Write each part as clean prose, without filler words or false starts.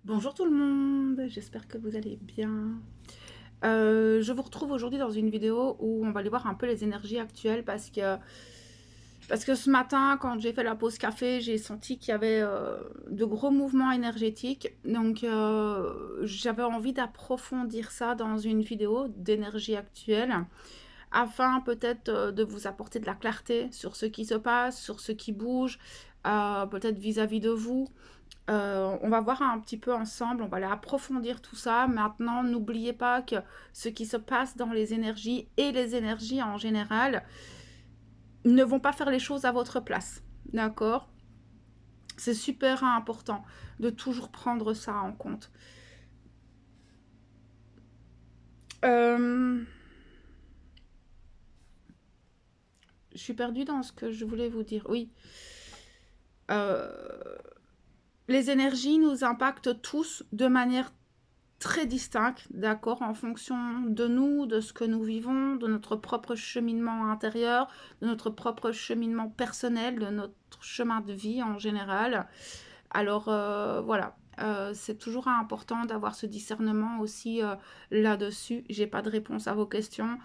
Bonjour tout le monde, j'espère que vous allez bien. Je vous retrouve aujourd'hui dans une vidéo où on va aller voir un peu les énergies actuelles parce que ce matin, quand j'ai fait la pause café, j'ai senti qu'il y avait de gros mouvements énergétiques. Donc, j'avais envie d'approfondir ça dans une vidéo d'énergie actuelle afin peut-être de vous apporter de la clarté sur ce qui se passe, sur ce qui bouge, peut-être vis-à-vis de vous. On va voir un petit peu ensemble, on va aller approfondir tout ça. Maintenant, n'oubliez pas que ce qui se passe dans les énergies et les énergies en général ne vont pas faire les choses à votre place. D'accord? C'est super important de toujours prendre ça en compte. Je suis perdue dans ce que je voulais vous dire. Oui. Euh, les énergies nous impactent tous de manière très distinctes, d'accord, en fonction de nous, de ce que nous vivons, de notre propre cheminement intérieur, de notre propre cheminement personnel, de notre chemin de vie en général. Alors voilà, c'est toujours important d'avoir ce discernement aussi là-dessus. J'ai pas de réponse à vos questions.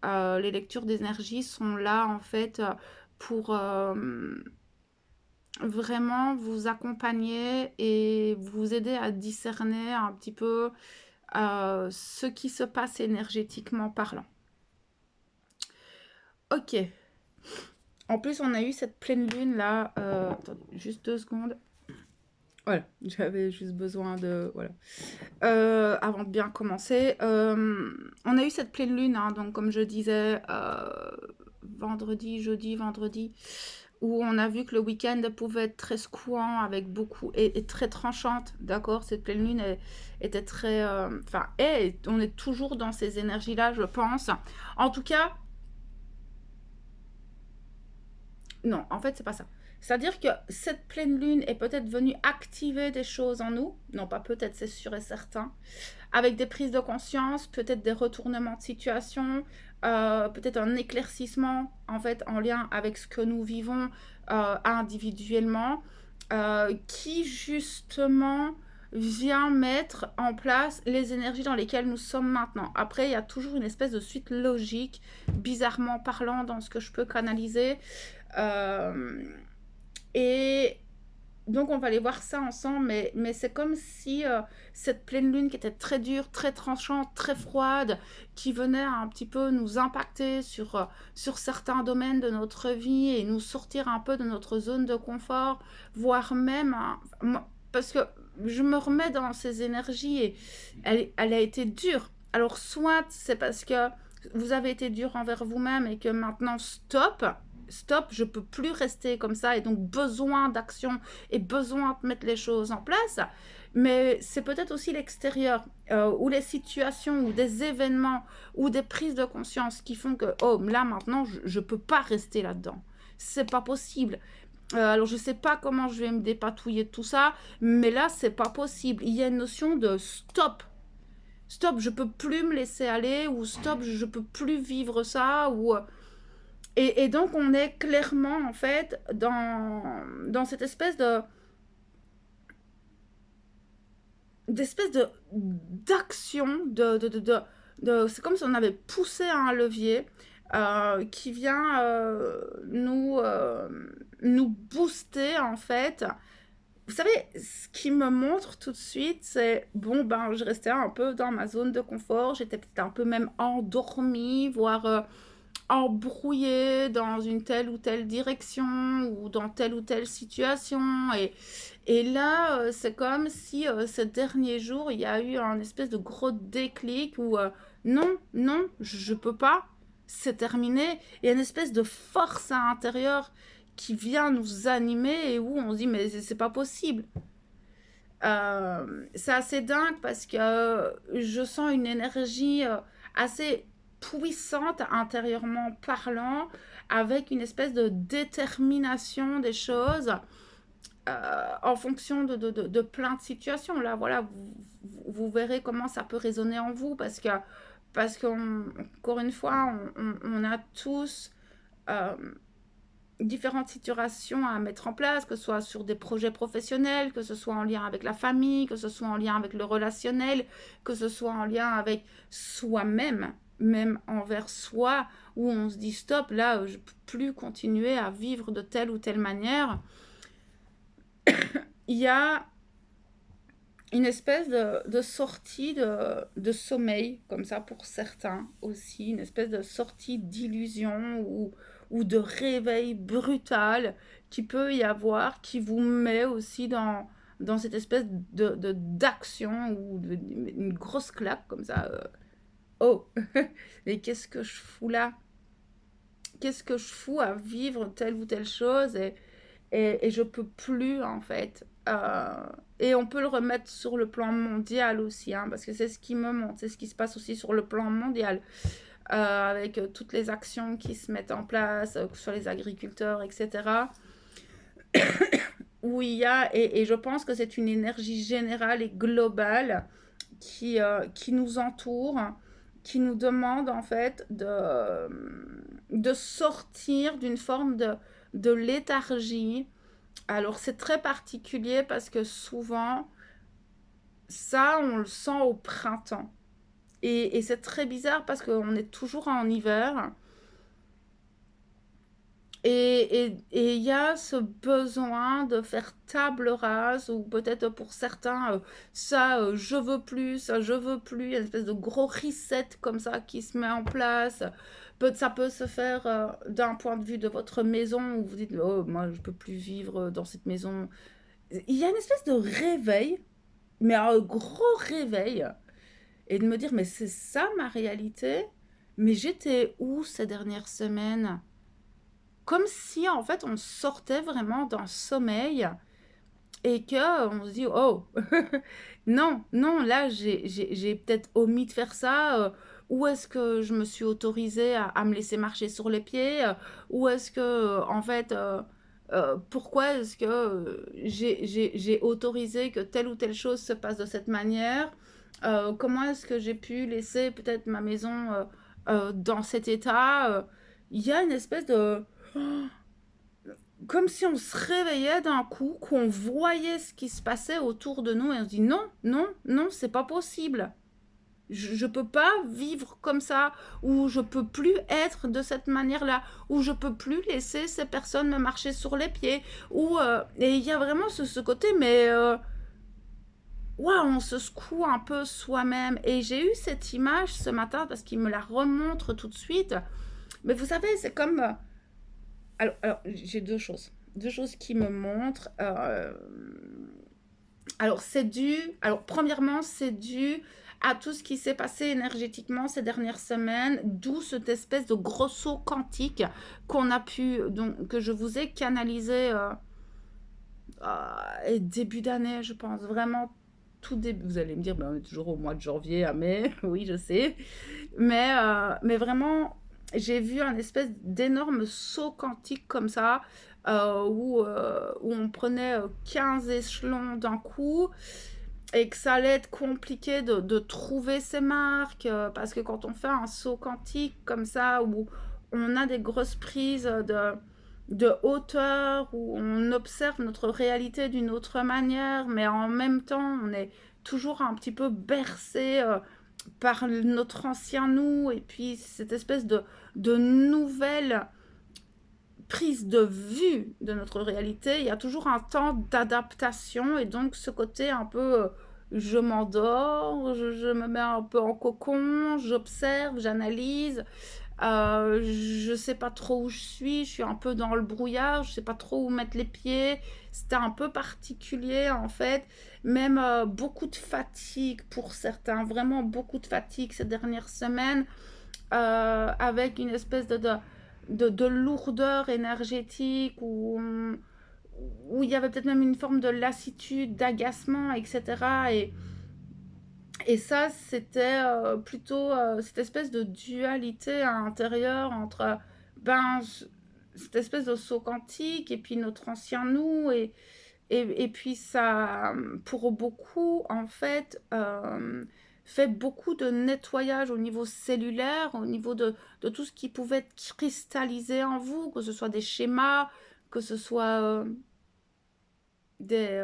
Les lectures d'énergie sont là en fait pour vraiment vous accompagner et vous aider à discerner un petit peu ce qui se passe énergétiquement parlant. Ok. En plus, on a eu cette pleine lune là. Attendez, juste 2 secondes. Voilà, j'avais juste besoin de... Voilà. Avant de bien commencer. On a eu cette pleine lune, hein, donc comme je disais, vendredi, jeudi, vendredi, où on a vu que le week-end pouvait être très secouant, avec beaucoup... et très tranchante, d'accord. Cette pleine lune était très... Enfin, on est toujours dans ces énergies-là, je pense. En tout cas... Non, en fait, c'est pas ça. C'est-à-dire que cette pleine lune est peut-être venue activer des choses en nous. Non, pas peut-être, c'est sûr et certain. Avec des prises de conscience, peut-être des retournements de situation, peut-être un éclaircissement, en fait, en lien avec ce que nous vivons individuellement, qui, justement, vient mettre en place les énergies dans lesquelles nous sommes maintenant. Après, il y a toujours une espèce de suite logique, bizarrement parlant, dans ce que je peux canaliser. Euh, et donc on va aller voir ça ensemble, mais c'est comme si cette pleine lune qui était très dure, très tranchante, très froide, qui venait un petit peu nous impacter sur certains domaines de notre vie et nous sortir un peu de notre zone de confort, voire même, parce que je me remets dans ces énergies et elle a été dure. Alors soit c'est parce que vous avez été dur envers vous-même et que maintenant stop, je peux plus rester comme ça et donc besoin d'action et besoin de mettre les choses en place. Mais c'est peut-être aussi l'extérieur ou les situations ou des événements ou des prises de conscience qui font que oh là maintenant je peux pas rester là-dedans. C'est pas possible. Alors je sais pas comment je vais me dépatouiller de tout ça, mais là c'est pas possible. Il y a une notion de stop. Stop, je peux plus me laisser aller ou stop, je peux plus vivre ça ou et donc on est clairement en fait dans cette espèce de d'espèce de d'action c'est comme si on avait poussé un levier qui vient nous booster en fait. Vous savez, ce qui me montre tout de suite, c'est bon, ben, je restais un peu dans ma zone de confort, j'étais peut-être un peu même endormie, voire embrouillée dans une telle ou telle direction ou dans telle ou telle situation. Et là, c'est comme si ces derniers jours, il y a eu un espèce de gros déclic où non, non, je peux pas, c'est terminé. Il y a une espèce de force à l'intérieur qui vient nous animer et où on se dit mais c'est pas possible. C'est assez dingue parce que je sens une énergie assez puissante intérieurement parlant, avec une espèce de détermination des choses en fonction de plein de situations. Là, voilà, vous verrez comment ça peut résonner en vous parce qu'encore une fois, on a tous euh, différentes situations à mettre en place, que ce soit sur des projets professionnels, que ce soit en lien avec la famille, que ce soit en lien avec le relationnel, que ce soit en lien avec soi-même, même envers soi, où on se dit stop, là, je ne peux plus continuer à vivre de telle ou telle manière. Il y a une espèce de sortie de sommeil, comme ça pour certains aussi, une espèce de sortie d'illusion ou de réveil brutal qui peut y avoir, qui vous met aussi dans cette espèce d'action ou une grosse claque comme ça. Oh, mais qu'est-ce que je fous là? Qu'est-ce que je fous à vivre telle ou telle chose et je peux plus en fait. Et on peut le remettre sur le plan mondial aussi, hein, parce que c'est ce qui me montre, c'est ce qui se passe aussi sur le plan mondial, avec toutes les actions qui se mettent en place, que ce soit les agriculteurs, etc. Où il y a, et je pense que c'est une énergie générale et globale qui nous entoure, qui nous demande en fait de sortir d'une forme de léthargie. Alors c'est très particulier parce que souvent, ça, on le sent au printemps. Et c'est très bizarre parce qu'on est toujours en hiver. Et il y a ce besoin de faire table rase, ou peut-être pour certains, ça, je veux plus, ça, je veux plus. Il y a une espèce de gros reset comme ça qui se met en place. Ça peut se faire d'un point de vue de votre maison, où vous dites, oh, moi, je peux plus vivre dans cette maison. Il y a une espèce de réveil, mais un gros réveil, et de me dire, mais c'est ça ma réalité? Mais j'étais où ces dernières semaines? Comme si en fait on sortait vraiment d'un sommeil et que on se dit oh non non là j'ai peut-être omis de faire ça, ou est-ce que je me suis autorisée à me laisser marcher sur les pieds, ou est-ce que en fait pourquoi est-ce que j'ai autorisé que telle ou telle chose se passe de cette manière, comment est-ce que j'ai pu laisser peut-être ma maison dans cet état. Il y a une espèce de comme si on se réveillait d'un coup, qu'on voyait ce qui se passait autour de nous et on se dit non, non, non, c'est pas possible. Je peux pas vivre comme ça, ou je peux plus être de cette manière-là, ou je peux plus laisser ces personnes me marcher sur les pieds, ou et il y a vraiment ce côté, mais ouais, on se secoue un peu soi-même. Et j'ai eu cette image ce matin parce qu'il me la remontre tout de suite. Mais vous savez, c'est comme alors j'ai deux choses. Deux choses qui me montrent. Alors, c'est dû. Alors, premièrement, c'est dû à tout ce qui s'est passé énergétiquement ces dernières semaines, d'où cette espèce de gros saut quantique qu'on a pu, donc, que je vous ai canalisé début d'année, je pense, vraiment tout début. Vous allez me dire, ben, on est toujours au mois de janvier à mai, oui, je sais, mais vraiment, j'ai vu un espèce d'énorme saut quantique comme ça, où on prenait 15 échelons d'un coup, et que ça allait être compliqué de trouver ses marques, parce que quand on fait un saut quantique comme ça, où on a des grosses prises de hauteur, où on observe notre réalité d'une autre manière, mais en même temps, on est toujours un petit peu bercé par notre ancien nous, et puis cette espèce de nouvelle prise de vue de notre réalité. Il y a toujours un temps d'adaptation, et donc ce côté un peu je m'endors, je me mets un peu en cocon, j'observe, j'analyse, je sais pas trop où je suis un peu dans le brouillard, je sais pas trop où mettre les pieds. C'était un peu particulier en fait, même beaucoup de fatigue pour certains, vraiment beaucoup de fatigue ces dernières semaines, avec une espèce de lourdeur énergétique, où il y avait peut-être même une forme de lassitude, d'agacement, etc. Et ça, c'était plutôt cette espèce de dualité à l'intérieur entre ben, cette espèce de saut quantique et puis notre ancien nous. Et puis ça, pour beaucoup, en fait, fait beaucoup de nettoyage au niveau cellulaire, au niveau de tout ce qui pouvait être cristallisé en vous, que ce soit des schémas, que ce soit des,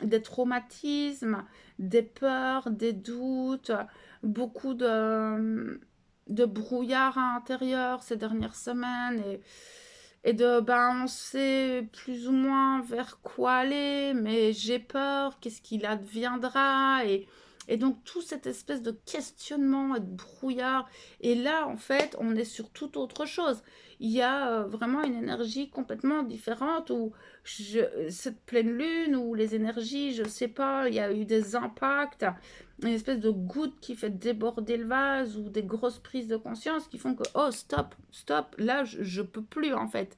des traumatismes, des peurs, des doutes, beaucoup de brouillard à l'intérieur ces dernières semaines et de ben on sait plus ou moins vers quoi aller, mais j'ai peur, qu'est-ce qu'il adviendra et donc tout cette espèce de questionnement et de brouillard. Et là, en fait, on est sur toute autre chose. Il y a vraiment une énergie complètement différente où cette pleine lune ou les énergies, je sais pas, il y a eu des impacts, une espèce de goutte qui fait déborder le vase ou des grosses prises de conscience qui font que oh stop, stop, là je peux plus en fait.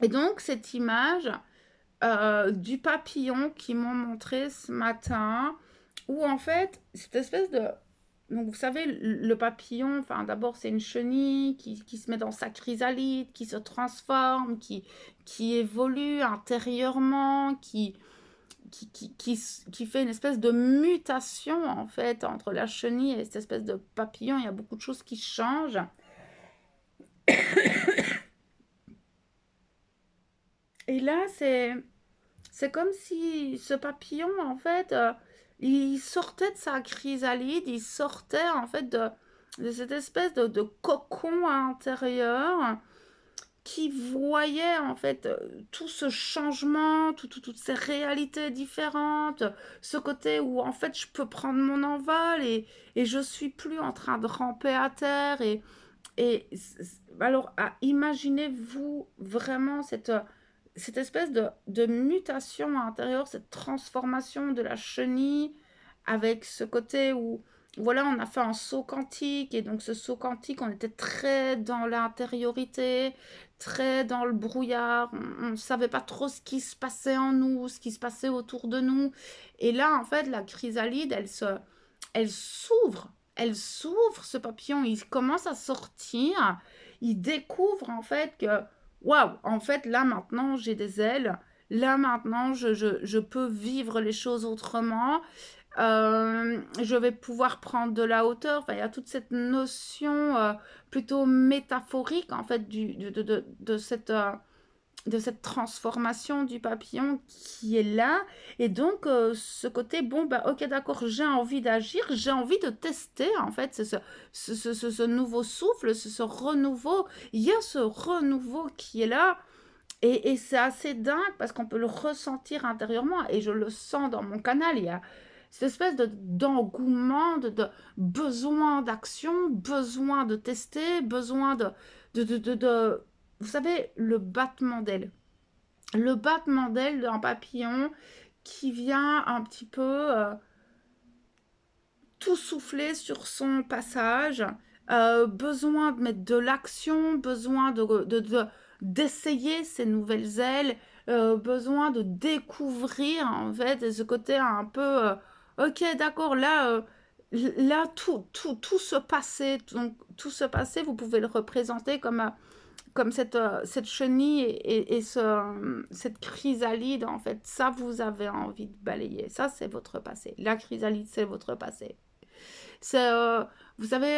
Et donc cette image du papillon qu'ils m'ont montré ce matin, où en fait cette espèce de donc, vous savez, le papillon, enfin, d'abord, c'est une chenille qui se met dans sa chrysalide, qui se transforme, qui évolue intérieurement, qui fait une espèce de mutation, en fait, entre la chenille et cette espèce de papillon. Il y a beaucoup de choses qui changent. Et là, c'est comme si ce papillon, en fait, il sortait de sa chrysalide, il sortait, en fait, de cette espèce de cocon à l'intérieur qui voyait, en fait, tout ce changement, toutes ces réalités différentes, ce côté où, en fait, je peux prendre mon envol et je suis plus en train de ramper à terre. Alors, imaginez-vous vraiment cette espèce de mutation à l'intérieur, cette transformation de la chenille avec ce côté où, voilà, on a fait un saut quantique et donc ce saut quantique, on était très dans l'intériorité, très dans le brouillard, on ne savait pas trop ce qui se passait en nous, ce qui se passait autour de nous. Et là, en fait, la chrysalide, elle s'ouvre, ce papillon, il commence à sortir, il découvre en fait que waouh, en fait, là maintenant, j'ai des ailes. Là maintenant, je peux vivre les choses autrement. Je vais pouvoir prendre de la hauteur. Enfin, il y a toute cette notion plutôt métaphorique, en fait, de cette transformation du papillon qui est là. Et donc, ce côté, bon, bah, ok, d'accord, j'ai envie d'agir, j'ai envie de tester, en fait, ce nouveau souffle, ce renouveau. Il y a ce renouveau qui est là. Et c'est assez dingue parce qu'on peut le ressentir intérieurement et je le sens dans mon canal. Il y a cette espèce d'engouement, de besoin d'action, besoin de tester, besoin de. Vous savez, le battement d'aile. Le battement d'aile d'un papillon qui vient un petit peu tout souffler sur son passage, besoin de mettre de l'action, besoin d'essayer ces nouvelles ailes, besoin de découvrir en fait ce côté un peu ok d'accord là tout ce passé, donc tout ce passé vous pouvez le représenter comme cette chenille cette chrysalide en fait, ça vous avez envie de balayer, ça c'est votre passé, la chrysalide c'est votre passé. C'est, vous savez,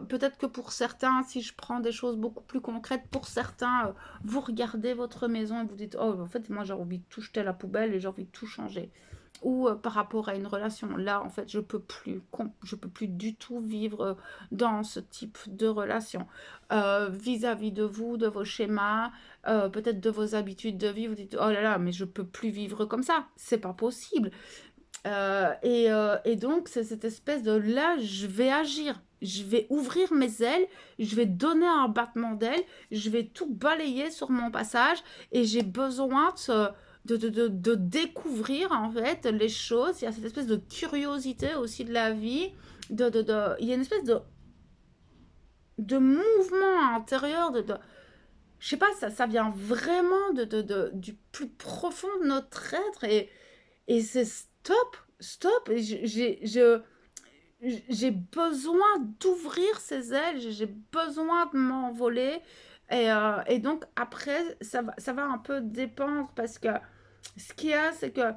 peut-être que pour certains, si je prends des choses beaucoup plus concrètes, pour certains, vous regardez votre maison et vous dites, oh, en fait, moi j'ai envie de tout jeter à la poubelle et j'ai envie de tout changer. Ou par rapport à une relation, là, en fait, je peux plus du tout vivre dans ce type de relation. Vis-à-vis de vous, de vos schémas, peut-être de vos habitudes de vie, vous dites, oh là là, mais je peux plus vivre comme ça, c'est pas possible. Et donc, c'est cette espèce de là, je vais agir, je vais ouvrir mes ailes, je vais donner un battement d'ailes, je vais tout balayer sur mon passage et j'ai besoin de découvrir en fait les choses. Il y a cette espèce de curiosité aussi de la vie, il y a une espèce de mouvement intérieur, je sais pas, ça vient vraiment du plus profond de notre être et c'est stop, stop. J'ai besoin d'ouvrir ses ailes, j'ai besoin de m'envoler. Et donc après, ça va un peu dépendre parce que ce qu'il y a, c'est que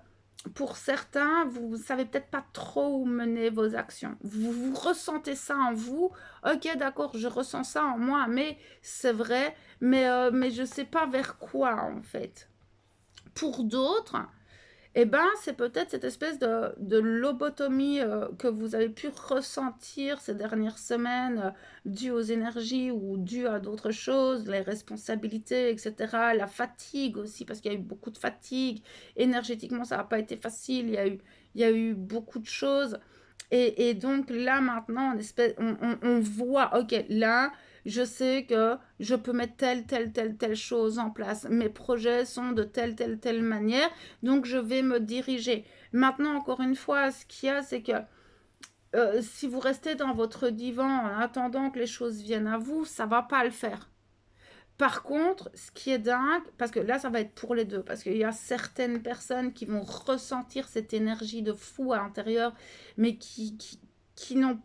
pour certains, vous ne savez peut-être pas trop où mener vos actions. Vous ressentez ça en vous. Ok, d'accord, je ressens ça en moi, mais c'est vrai, mais je ne sais pas vers quoi en fait. Pour d'autres, eh ben, c'est peut-être cette espèce de lobotomie que vous avez pu ressentir ces dernières semaines, due aux énergies ou due à d'autres choses, les responsabilités, etc. La fatigue aussi, parce qu'il y a eu beaucoup de fatigue. Énergétiquement, ça n'a pas été facile. Il y a eu beaucoup de choses. Et donc là, maintenant, on voit, ok, là, je sais que je peux mettre telle chose en place. Mes projets sont de telle manière, donc je vais me diriger. Maintenant, encore une fois, ce qu'il y a, c'est que si vous restez dans votre divan en attendant que les choses viennent à vous, ça va pas le faire. Par contre, ce qui est dingue, parce que là, ça va être pour les deux, parce qu'il y a certaines personnes qui vont ressentir cette énergie de fou à l'intérieur, mais qui n'ont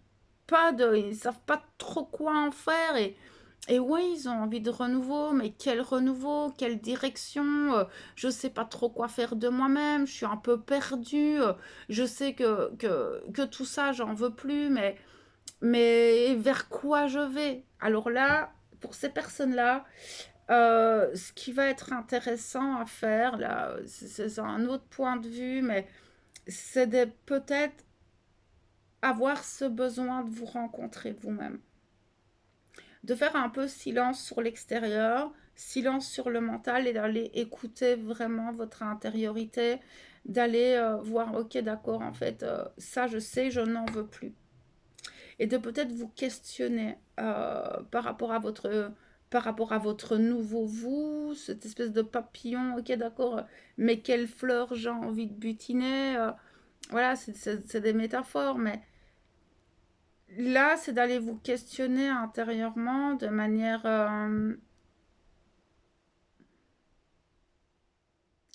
pas de... Ils ne savent pas trop quoi en faire, et oui, ils ont envie de renouveau, mais quel renouveau, quelle direction, je ne sais pas trop quoi faire de moi-même, je suis un peu perdue, je sais que tout ça, j'en veux plus, mais vers quoi je vais? Alors là, pour ces personnes-là, ce qui va être intéressant à faire, là, c'est un autre point de vue, mais c'est de peut-être avoir ce besoin de vous rencontrer vous-même. De faire un peu silence sur l'extérieur, silence sur le mental et d'aller écouter vraiment votre intériorité, d'aller voir, ok, d'accord, en fait, ça je sais, je n'en veux plus. Et de peut-être vous questionner par rapport à votre nouveau vous, cette espèce de papillon, ok d'accord, mais quelle fleur j'ai envie de butiner, voilà, c'est des métaphores, mais là, c'est d'aller vous questionner intérieurement de manière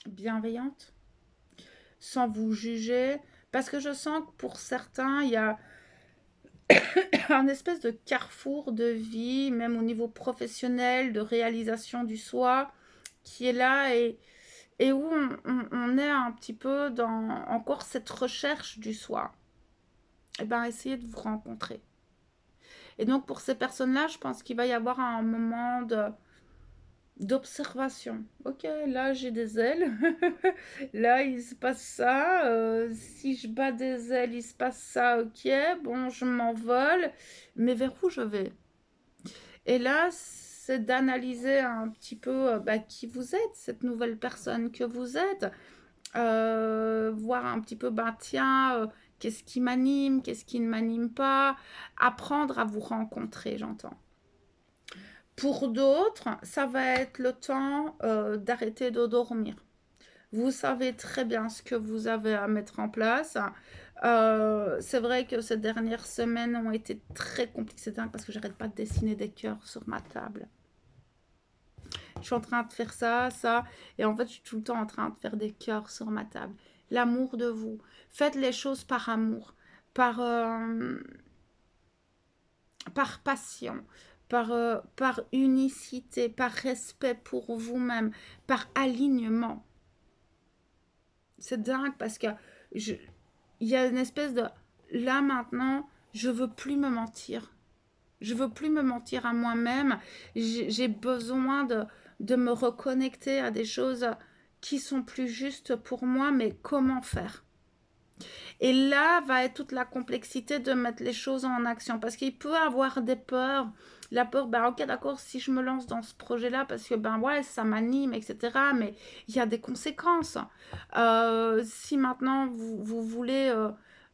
bienveillante, sans vous juger, parce que je sens que pour certains, il y a un espèce de carrefour de vie, même au niveau professionnel, de réalisation du soi, qui est là et où on est un petit peu dans encore cette recherche du soi. Et bien, essayez de vous rencontrer. Et donc, pour ces personnes-là, je pense qu'il va y avoir un moment d'observation. Ok, là j'ai des ailes, là il se passe ça, si je bats des ailes, il se passe ça, ok, bon, je m'envole, mais vers où je vais? Et là, c'est d'analyser un petit peu bah, qui vous êtes, cette nouvelle personne que vous êtes, voir un petit peu, bah, tiens, qu'est-ce qui m'anime, qu'est-ce qui ne m'anime pas, apprendre à vous rencontrer, j'entends. Pour d'autres, ça va être le temps d'arrêter de dormir. Vous savez très bien ce que vous avez à mettre en place. C'est vrai que ces dernières semaines ont été très compliquées. C'est dingue parce que j'arrête pas de dessiner des cœurs sur ma table. Je suis en train de faire ça, et en fait, je suis tout le temps en train de faire des cœurs sur ma table. L'amour de vous. Faites les choses par amour, par, par passion, par unicité, par respect pour vous-même, par alignement. C'est dingue parce que je, il y a une espèce de... Là maintenant, je veux plus me mentir. Je veux plus me mentir à moi-même. J'ai besoin de me reconnecter à des choses qui sont plus justes pour moi, mais comment faire? Et là va être toute la complexité de mettre les choses en action. Parce qu'il peut avoir des peurs. La peur, ben ok, d'accord, si je me lance dans ce projet-là, parce que ben ouais, ça m'anime, etc. Mais il y a des conséquences. Si maintenant vous voulez.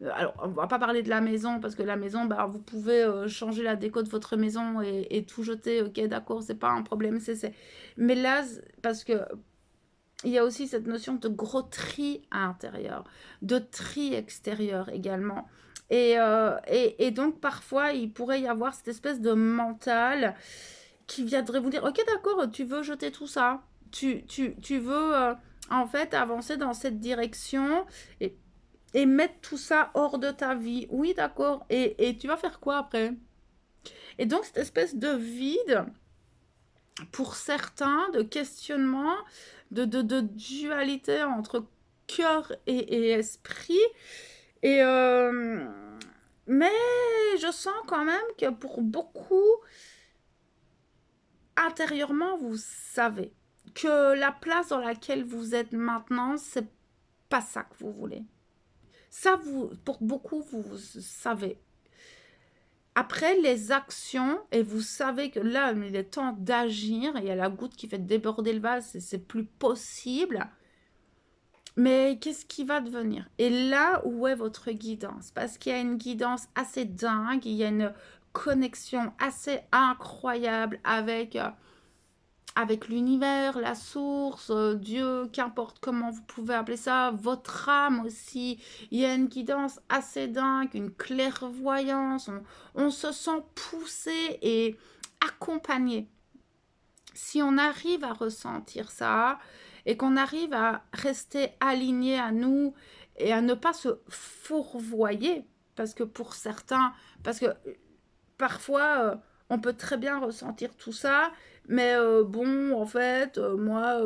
Alors, on va pas parler de la maison, parce que la maison, bah, vous pouvez changer la déco de votre maison et tout jeter, ok, d'accord, c'est pas un problème. Mais là, parce que il y a aussi cette notion de gros tri à l'intérieur, de tri extérieur également. Et donc, parfois, il pourrait y avoir cette espèce de mental qui viendrait vous dire, ok, d'accord, tu veux jeter tout ça. Tu veux, en fait, avancer dans cette direction et mettre tout ça hors de ta vie. Oui, d'accord. Et tu vas faire quoi après? Et donc, cette espèce de vide pour certains, de questionnement, de dualité entre cœur et esprit. Et, mais je sens quand même que pour beaucoup, intérieurement, vous savez que la place dans laquelle vous êtes maintenant, c'est pas ça que vous voulez. Ça, pour beaucoup, vous savez. Après, les actions, et vous savez que là, il est temps d'agir, il y a la goutte qui fait déborder le vase, c'est plus possible. Mais qu'est-ce qui va devenir? Et là, où est votre guidance? Parce qu'il y a une guidance assez dingue, il y a une connexion assez incroyable avec l'univers, la source, Dieu, qu'importe comment vous pouvez appeler ça, votre âme aussi. Il y a une guidance assez dingue, une clairvoyance. On se sent poussé et accompagné. Si on arrive à ressentir ça et qu'on arrive à rester aligné à nous et à ne pas se fourvoyer, parce que pour certains, parce que parfois, on peut très bien ressentir tout ça, mais bon, en fait, moi,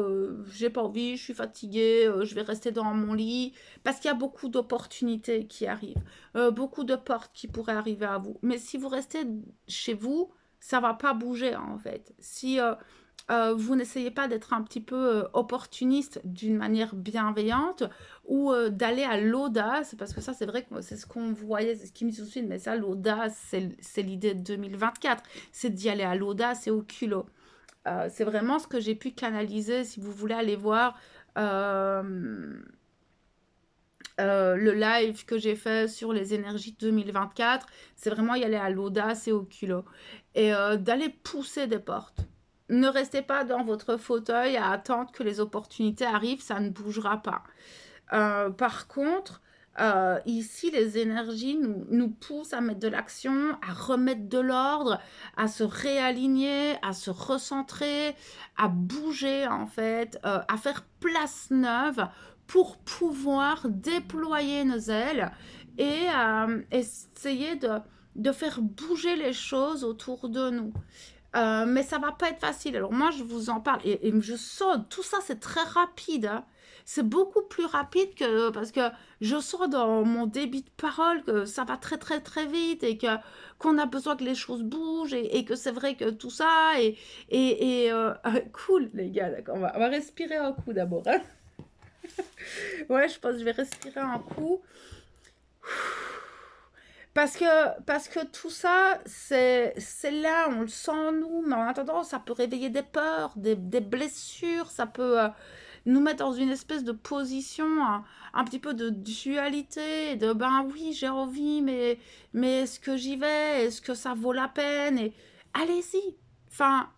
j'ai pas envie, je suis fatiguée, je vais rester dans mon lit, parce qu'il y a beaucoup d'opportunités qui arrivent, beaucoup de portes qui pourraient arriver à vous. Mais si vous restez chez vous, ça va pas bouger, en fait. Si vous n'essayez pas d'être un petit peu opportuniste d'une manière bienveillante ou d'aller à l'audace, parce que ça c'est vrai que c'est ce qu'on voyait, c'est ce qui me dit tout de suite, mais ça l'audace c'est l'idée de 2024, c'est d'y aller à l'audace et au culot. C'est vraiment ce que j'ai pu canaliser, si vous voulez aller voir le live que j'ai fait sur les énergies 2024, c'est vraiment y aller à l'audace et au culot. Et d'aller pousser des portes. Ne restez pas dans votre fauteuil à attendre que les opportunités arrivent, ça ne bougera pas. Par contre, ici, les énergies nous poussent à mettre de l'action, à remettre de l'ordre, à se réaligner, à se recentrer, à bouger en fait, à faire place neuve pour pouvoir déployer nos ailes et essayer de faire bouger les choses autour de nous. Mais ça va pas être facile. Alors moi, je vous en parle et je sens, tout ça, c'est très rapide. Hein. C'est beaucoup plus rapide que parce que je sens dans mon débit de parole que ça va très très très vite et que qu'on a besoin que les choses bougent et que c'est vrai que tout ça cool les gars. D'accord, on va respirer un coup d'abord. Hein. Ouais, je pense que je vais respirer un coup. Parce que tout ça, c'est là, on le sent en nous, mais en attendant, ça peut réveiller des peurs, des blessures, ça peut nous mettre dans une espèce de position, un petit peu de dualité, de ben oui, j'ai envie, mais est-ce que j'y vais? Est-ce que ça vaut la peine? Et allez-y. Enfin,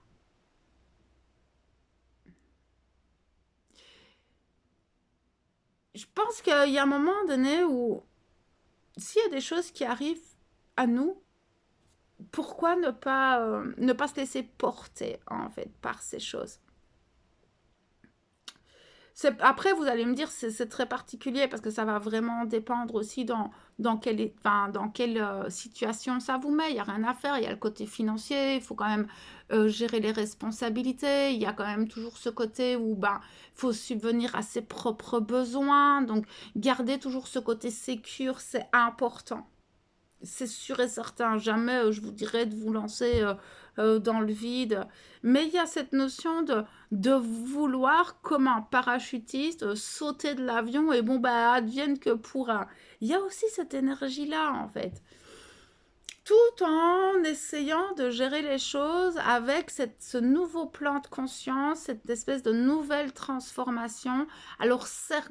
je pense qu'il y a un moment donné où s'il y a des choses qui arrivent à nous, pourquoi ne pas se laisser porter en fait par ces choses. Après, vous allez me dire, c'est très particulier parce que ça va vraiment dépendre aussi dans quelle situation ça vous met. Il n'y a rien à faire, il y a le côté financier, il faut quand même gérer les responsabilités. Il y a quand même toujours ce côté où ben, faut subvenir à ses propres besoins. Donc, garder toujours ce côté sécure, c'est important. C'est sûr et certain, jamais je vous dirais de vous lancer dans le vide. Mais il y a cette notion de vouloir, comme un parachutiste, sauter de l'avion et bon, bah, advienne que pourra. Il y a aussi cette énergie-là, en fait. Tout en essayant de gérer les choses avec ce nouveau plan de conscience, cette espèce de nouvelle transformation. Alors,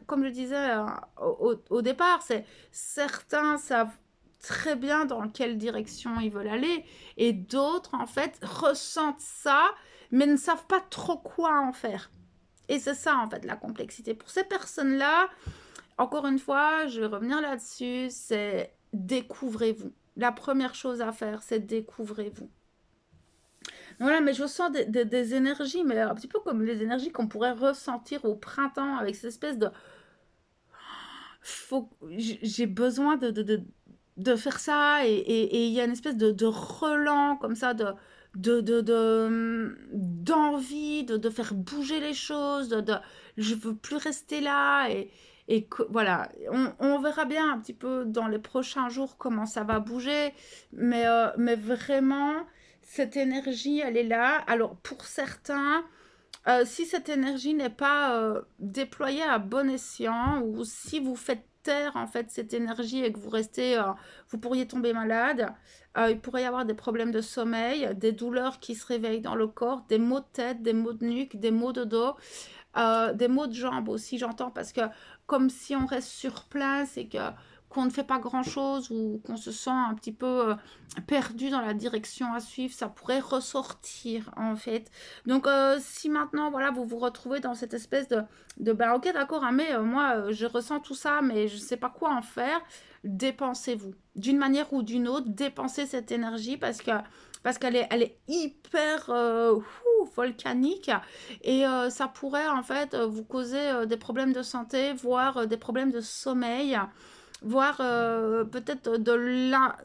comme je disais au départ, certains savent très bien dans quelle direction ils veulent aller et d'autres, en fait, ressentent ça, mais ne savent pas trop quoi en faire. Et c'est ça, en fait, la complexité. Pour ces personnes-là, encore une fois, je vais revenir là-dessus, c'est découvrez-vous. La première chose à faire, c'est découvrez-vous. Voilà, mais je sens des énergies, mais un petit peu comme les énergies qu'on pourrait ressentir au printemps, avec cette espèce de... J'ai besoin de faire ça, et il y a une espèce de relan comme ça, d'envie de faire bouger les choses, je veux plus rester là, et que voilà, on verra bien un petit peu dans les prochains jours comment ça va bouger, mais vraiment, cette énergie, elle est là. Alors, pour certains, si cette énergie n'est pas déployée à bon escient, ou si vous faites taire en fait cette énergie et que vous restez, vous pourriez tomber malade. Il pourrait y avoir des problèmes de sommeil, des douleurs qui se réveillent dans le corps, des maux de tête, des maux de nuque, des maux de dos, des maux de jambes aussi, j'entends, parce que comme si on reste sur place et que qu'on ne fait pas grand-chose ou qu'on se sent un petit peu perdu dans la direction à suivre, ça pourrait ressortir en fait. Donc si maintenant voilà vous vous retrouvez dans cette espèce de bah ok d'accord hein, mais moi je ressens tout ça mais je sais pas quoi en faire, dépensez-vous d'une manière ou d'une autre, dépensez cette énergie parce qu'elle est hyper volcanique et ça pourrait en fait vous causer des problèmes de santé, voire des problèmes de sommeil, voire peut-être de la...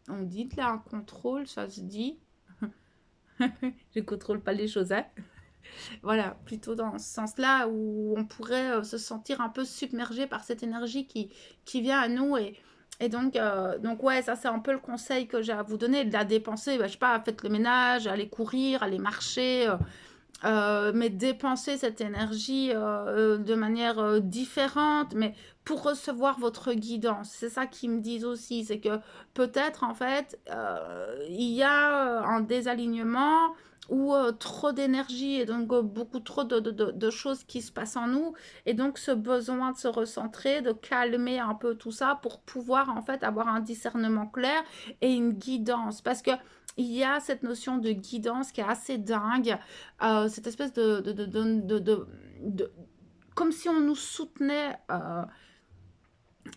On dit de la contrôle, ça se dit. Je ne contrôle pas les choses, hein. Voilà, plutôt dans ce sens-là où on pourrait se sentir un peu submergé par cette énergie qui vient à nous donc ouais, ça c'est un peu le conseil que j'ai à vous donner, de la dépenser, bah, je sais pas, faites le ménage, allez courir, allez marcher, mais dépenser cette énergie de manière différente, mais pour recevoir votre guidance. C'est ça qu'ils me disent aussi, c'est que peut-être en fait, il y a un désalignement ou trop d'énergie et donc beaucoup trop de choses qui se passent en nous et donc ce besoin de se recentrer, de calmer un peu tout ça pour pouvoir en fait avoir un discernement clair et une guidance. Parce que il y a cette notion de guidance qui est assez dingue, cette espèce de comme si on nous soutenait,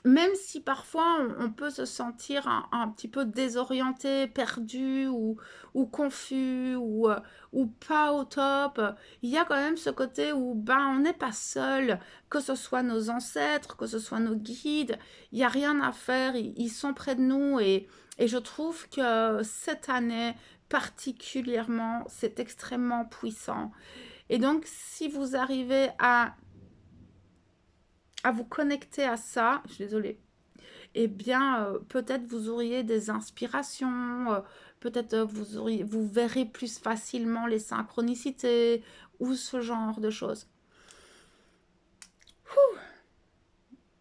même si parfois on peut se sentir un petit peu désorienté, perdu ou confus ou pas au top, il y a quand même ce côté où ben, on n'est pas seul, que ce soit nos ancêtres, que ce soit nos guides, il n'y a rien à faire, ils sont près de nous et je trouve que cette année particulièrement, c'est extrêmement puissant. Et donc, si vous arrivez à vous connecter à ça, je suis désolée, eh bien, peut-être vous auriez des inspirations, peut-être vous verrez plus facilement les synchronicités ou ce genre de choses.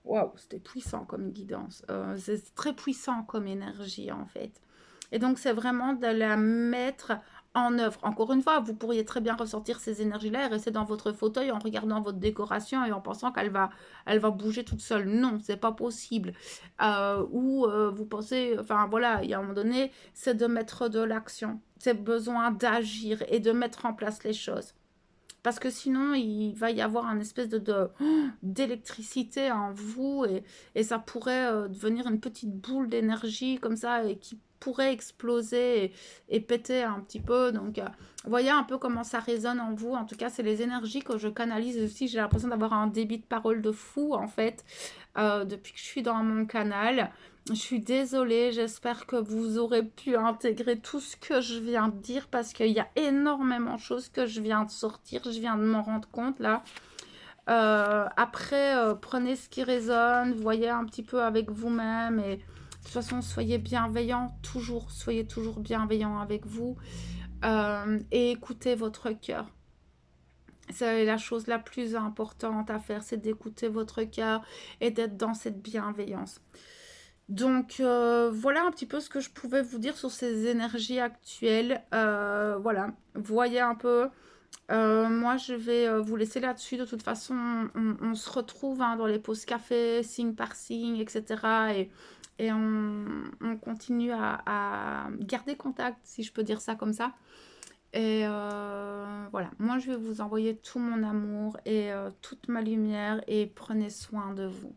Waouh, c'était puissant comme guidance. C'est très puissant comme énergie en fait. Et donc, c'est vraiment de la mettre en œuvre. Encore une fois, vous pourriez très bien ressortir ces énergies-là et rester dans votre fauteuil en regardant votre décoration et en pensant elle va bouger toute seule. Non, c'est pas possible. Ou vous pensez, enfin voilà, il y a un moment donné, c'est de mettre de l'action. C'est besoin d'agir et de mettre en place les choses. Parce que sinon, il va y avoir un espèce d'électricité en vous et ça pourrait devenir une petite boule d'énergie comme ça et qui pourrait exploser et péter un petit peu. Donc, voyez un peu comment ça résonne en vous. En tout cas, c'est les énergies que je canalise aussi. J'ai l'impression d'avoir un débit de parole de fou, en fait, depuis que je suis dans mon canal. Je suis désolée, j'espère que vous aurez pu intégrer tout ce que je viens de dire parce qu'il y a énormément de choses que je viens de sortir, je viens de m'en rendre compte là. Après, prenez ce qui résonne, voyez un petit peu avec vous-même et de toute façon, soyez bienveillants, toujours, soyez toujours bienveillants avec vous et écoutez votre cœur. C'est la chose la plus importante à faire, c'est d'écouter votre cœur et d'être dans cette bienveillance. Donc voilà un petit peu ce que je pouvais vous dire sur ces énergies actuelles. Voilà, voyez un peu. Moi, je vais vous laisser là-dessus. De toute façon, on se retrouve hein, dans les pauses café, signe par signe, etc. Et on continue à garder contact, si je peux dire ça comme ça. Et voilà, moi, je vais vous envoyer tout mon amour et toute ma lumière et prenez soin de vous.